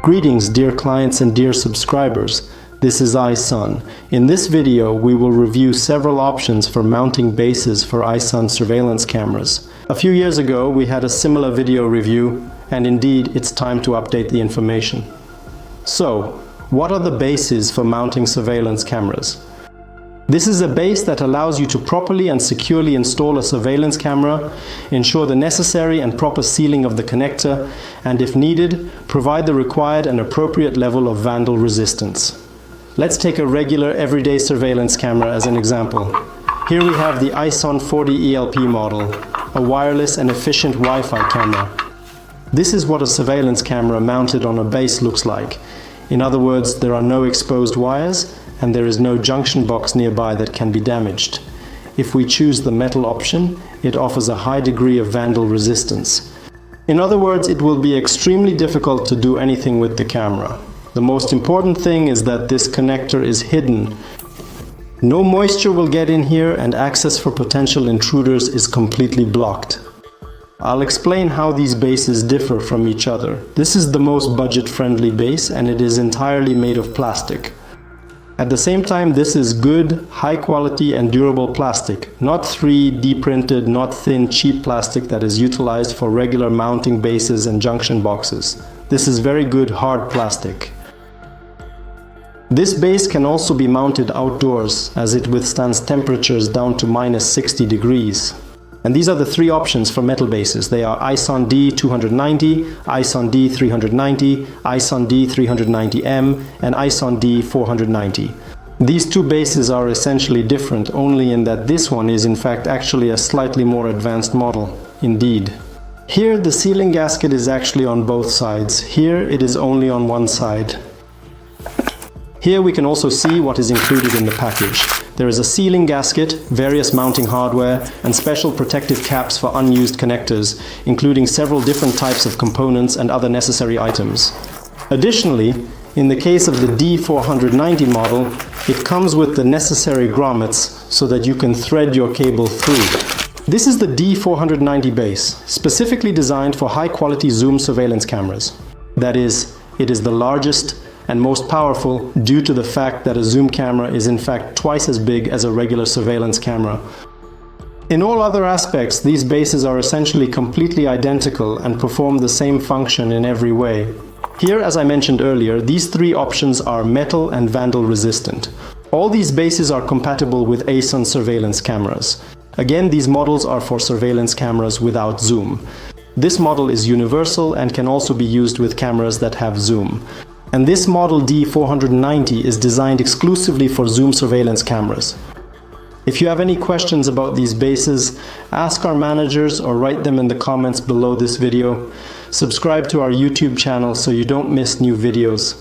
Greetings dear clients and dear subscribers, this is Ison. In this video we will review several options for mounting bases for Ison surveillance cameras. A few years ago we had a similar video review, and indeed it's time to update the information. So, what are the bases for mounting surveillance cameras? This is a base that allows you to properly and securely install a surveillance camera, ensure the necessary and proper sealing of the connector, and if needed, provide the required and appropriate level of vandal resistance. Let's take a regular everyday surveillance camera as an example. Here we have the Ison 40 ELP model, a wireless and efficient Wi-Fi camera. This is what a surveillance camera mounted on a base looks like. In other words, there are no exposed wires, and there is no junction box nearby that can be damaged. If we choose the metal option, it offers a high degree of vandal resistance. In other words, it will be extremely difficult to do anything with the camera. The most important thing is that this connector is hidden. No moisture will get in here, and access for potential intruders is completely blocked. I'll explain how these bases differ from each other. This is the most budget-friendly base, and it is entirely made of plastic. At the same time, this is good, high-quality and durable plastic, not 3D printed, not thin, cheap plastic that is utilized for regular mounting bases and junction boxes. This is very good, hard plastic. This base can also be mounted outdoors, as it withstands temperatures down to -60 degrees. And these are the three options for metal bases. They are Ison D290, Ison D390, Ison D390M, and Ison D490. These two bases are essentially different, only in that this one is in fact actually a slightly more advanced model. Indeed. Here the sealing gasket is actually on both sides. Here it is only on one side. Here we can also see what is included in the package. There is a sealing gasket, various mounting hardware, and special protective caps for unused connectors, including several different types of components and other necessary items. Additionally, in the case of the D490 model, it comes with the necessary grommets so that you can thread your cable through. This is the D490 base, specifically designed for high-quality zoom surveillance cameras. That is, it is the largest and most powerful due to the fact that a zoom camera is in fact twice as big as a regular surveillance camera. In all other aspects, these bases are essentially completely identical and perform the same function in every way. Here, as I mentioned earlier, these three options are metal and vandal resistant. All these bases are compatible with Ison surveillance cameras. Again, these models are for surveillance cameras without zoom. This model is universal and can also be used with cameras that have zoom. And this model D490 is designed exclusively for zoom surveillance cameras. If you have any questions about these bases, ask our managers or write them in the comments below this video. Subscribe to our YouTube channel so you don't miss new videos.